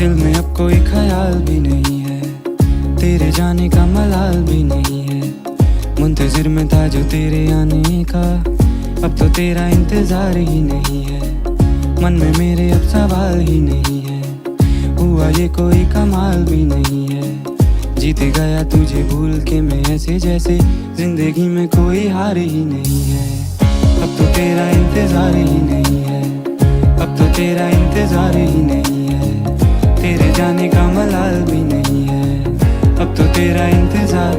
दिल में अब कोई ख्याल भी नहीं है, तेरे जाने का मलाल भी नहीं है। मुंतजिर में था जो तेरे आने का, अब तो तेरा इंतजार ही नहीं है। मन में मेरे अब सवाल ही नहीं है, हुआ ये कोई कमाल भी नहीं है। जीत गया तुझे भूल के मैं ऐसे जैसे जिंदगी में कोई हार ही नहीं है। अब तो तेरा इंतजार ही नहीं है, अब तो तेरा इंतजार ही नहीं है। तेरे जाने का मलाल भी नहीं है, अब तो तेरा इंतजार।